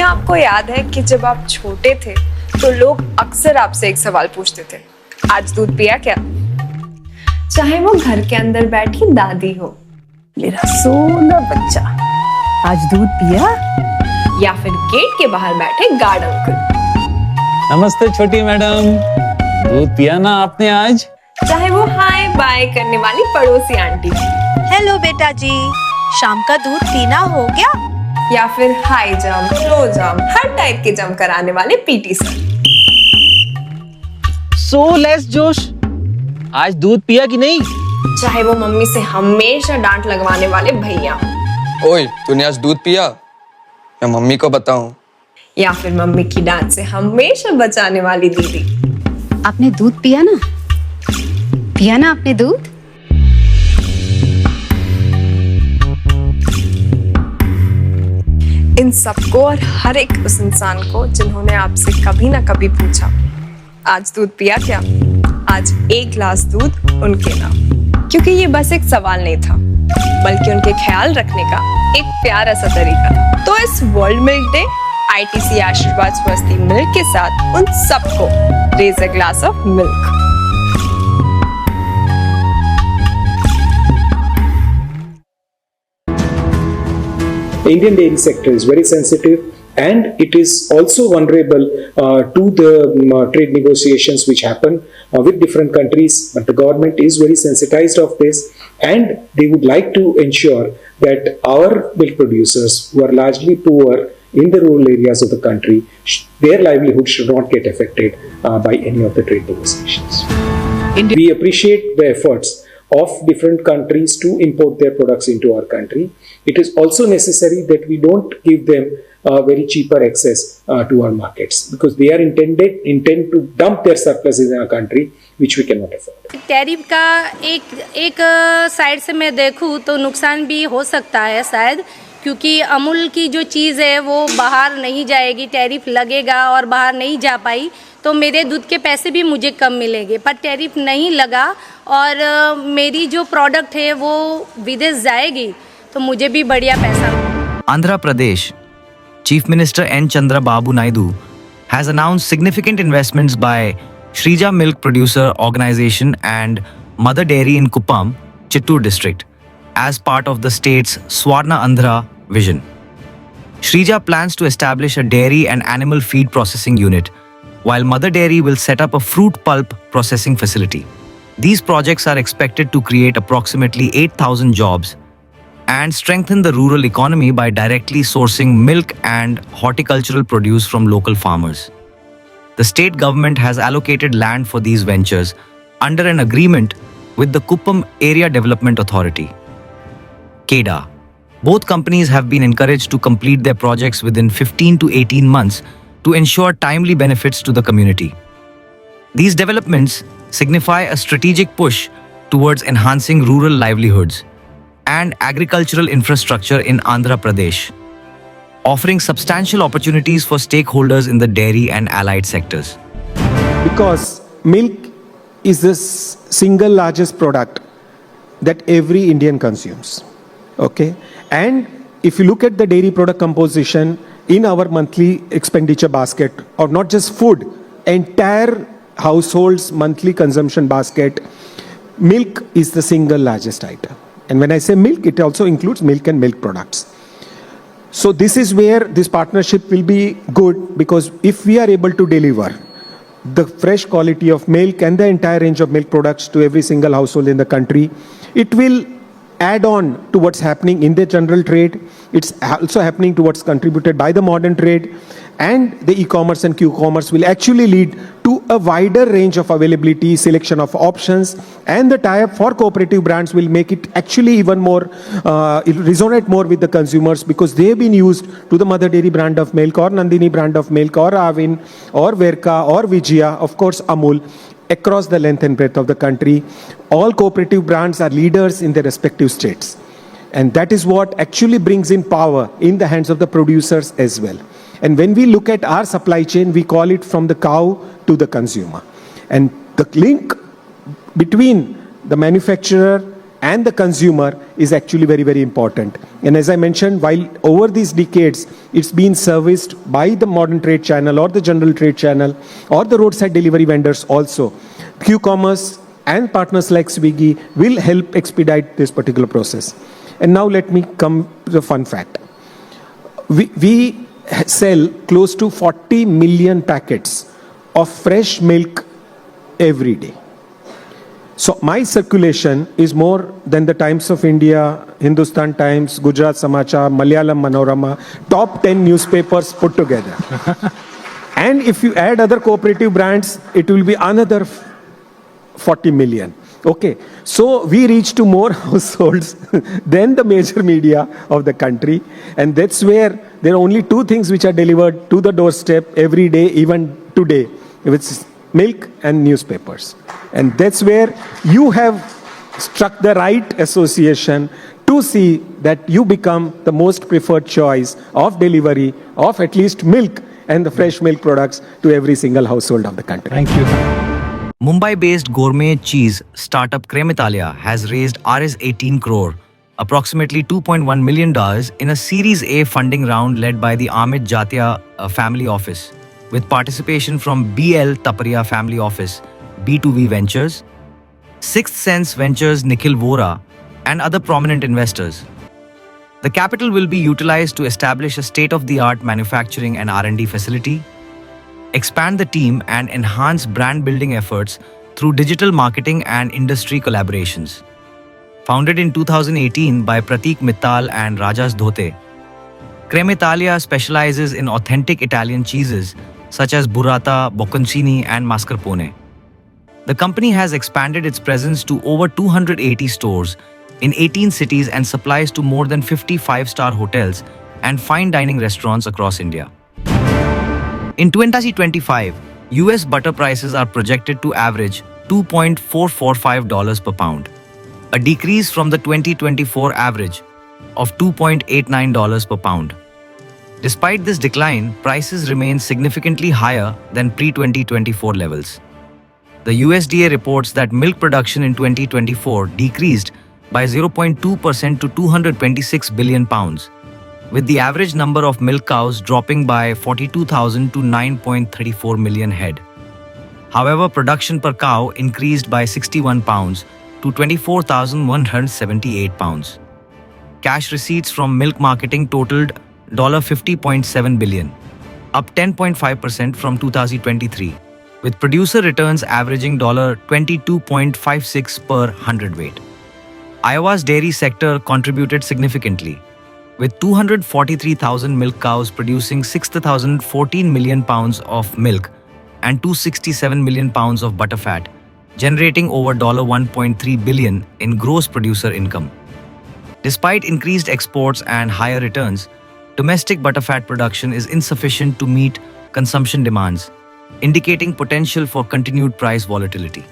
क्या आपको याद है कि जब आप छोटे थे तो लोग अक्सर आपसे एक सवाल पूछते थे, आज दूध पिया क्या? चाहे वो घर के अंदर बैठी दादी हो, मेरा सोना बच्चा, आज दूध पिया? या फिर गेट के बाहर बैठे गार्ड अंकल, नमस्ते छोटी मैडम, दूध पिया ना आपने आज? चाहे वो हाय बाय करने वाली पड़ोसी आंटी, हेलो बेटा जी, शाम का दूध पीना हो गया? या फिर हाई जंप, लो जंप, हर टाइप के जंप कराने वाले पीटी सर। सो लेस जोश, आज दूध पिया कि नहीं? चाहे वो मम्मी से हमेशा डांट लगवाने वाले भैया, ओए तूने आज दूध पिया? मैं मम्मी को बताऊं। या फिर मम्मी की डांट से हमेशा बचाने वाली दीदी। आपने दूध पिया ना? पिया ना आपने दूध? इन सबको और हर एक उस इंसान को जिन्होंने आपसे कभी ना कभी पूछा, आज दूध पिया क्या? आज एक गिलास दूध उनके नाम, क्योंकि ये बस एक सवाल नहीं था, बल्कि उनके ख्याल रखने का एक प्यारा सा तरीका था। तो इस वर्ल्ड मिल्क डे ITC आशीर्वाद स्वस्ति मिल्क के साथ उन सबको raise a glass of milk. Indian dairy sector is very sensitive and it is also vulnerable to the trade negotiations which happen with different countries, but the government is very sensitized of this and they would like to ensure that our milk producers who are largely poor in the rural areas of the country, their livelihood should not get affected by any of the trade negotiations. We appreciate the efforts of different countries to import their products into our country. It is also necessary that we don't give them very cheaper access to our markets, because they are intend to dump their surpluses in our country, which we cannot afford. Tariff का एक side से मैं देखूँ तो नुकसान भी हो सकता है शायद, क्योंकि अमूल की जो चीज़ है वो बाहर नहीं जाएगी, टैरिफ लगेगा और बाहर नहीं जा पाई तो मेरे दूध के पैसे भी मुझे कम मिलेंगे। पर टैरिफ नहीं लगा और मेरी जो प्रोडक्ट है वो विदेश जाएगी तो मुझे भी बढ़िया पैसा। Andhra Pradesh Chief Minister N. Chandrababu Naidu has announced significant investments by Shreeja Milk Producer Organization and Mother Dairy in Kuppam, Chittoor district, as part of the state's Swarna Andhra vision. Shreeja plans to establish a dairy and animal feed processing unit, while Mother Dairy will set up a fruit pulp processing facility. These projects are expected to create approximately 8,000 jobs and strengthen the rural economy by directly sourcing milk and horticultural produce from local farmers. The state government has allocated land for these ventures under an agreement with the Kuppam Area Development Authority, KEDA. Both companies have been encouraged to complete their projects within 15 to 18 months to ensure timely benefits to the community. These developments signify a strategic push towards enhancing rural livelihoods and agricultural infrastructure in Andhra Pradesh, offering substantial opportunities for stakeholders in the dairy and allied sectors. Because milk is the single largest product that every Indian consumes. Okay? And if you look at the dairy product composition in our monthly expenditure basket, or not just food, entire household's monthly consumption basket, milk is the single largest item. And when I say milk, it also includes milk and milk products. So this is where this partnership will be good, because if we are able to deliver the fresh quality of milk and the entire range of milk products to every single household in the country, it will add on to what's happening in the general trade. It's also happening to what's contributed by the modern trade, and the e-commerce and Q-commerce will actually lead to a wider range of availability, selection of options, and the tie-up for cooperative brands will make it actually even more, it'll resonate more with the consumers, because they've been used to the Mother Dairy brand of milk, or Nandini brand of milk, or Avin, or Verka, or Vijaya, of course Amul, across the length and breadth of the country. All cooperative brands are leaders in their respective states. And that is what actually brings in power in the hands of the producers as well. And when we look at our supply chain, we call it from the cow to the consumer. And the link between the manufacturer and the consumer is actually very, very important. And as I mentioned, while over these decades, it's been serviced by the modern trade channel or the general trade channel or the roadside delivery vendors also. Q-commerce and partners like Swiggy will help expedite this particular process. And now let me come to the fun fact. We sell close to 40 million packets of fresh milk every day. So my circulation is more than the Times of India, Hindustan Times, Gujarat Samachar, Malayalam Manorama, top 10 newspapers put together. And if you add other cooperative brands, it will be another 40 million. Okay, so we reach to more households than the major media of the country. And that's where there are only two things which are delivered to the doorstep every day, even today, which is milk and newspapers. And that's where you have struck the right association to see that you become the most preferred choice of delivery of at least milk and the fresh milk products to every single household of the country. Thank you. Mumbai-based gourmet cheese startup Crèmeitalia has raised Rs 18 crore, approximately $2.1 million, in a Series A funding round led by the Amit Jatia Family Office, with participation from BL Taparia Family Office, B2V Ventures, Sixth Sense Ventures Nikhil Vora, and other prominent investors. The capital will be utilized to establish a state-of-the-art manufacturing and R&D facility, expand the team and enhance brand building efforts through digital marketing and industry collaborations. Founded in 2018 by Pratik Mittal and Rajas Dhote, Crèmeitalia specializes in authentic Italian cheeses such as burrata, bocconcini and mascarpone. The company has expanded its presence to over 280 stores in 18 cities and supplies to more than 50 five-star hotels and fine dining restaurants across India. In 2025, US butter prices are projected to average $2.445 per pound, a decrease from the 2024 average of $2.89 per pound. Despite this decline, prices remain significantly higher than pre-2024 levels. The USDA reports that milk production in 2024 decreased by 0.2% to 226 billion pounds, with the average number of milk cows dropping by 42,000 to 9.34 million head. However, production per cow increased by 61 pounds to 24,178 pounds. Cash receipts from milk marketing totaled $50.7 billion, up 10.5% from 2023, with producer returns averaging $22.56 per hundredweight. Iowa's dairy sector contributed significantly, with 243,000 milk cows producing 6,014 million pounds of milk and 267 million pounds of butterfat, generating over $1.3 billion in gross producer income. Despite increased exports and higher returns, domestic butterfat production is insufficient to meet consumption demands, indicating potential for continued price volatility.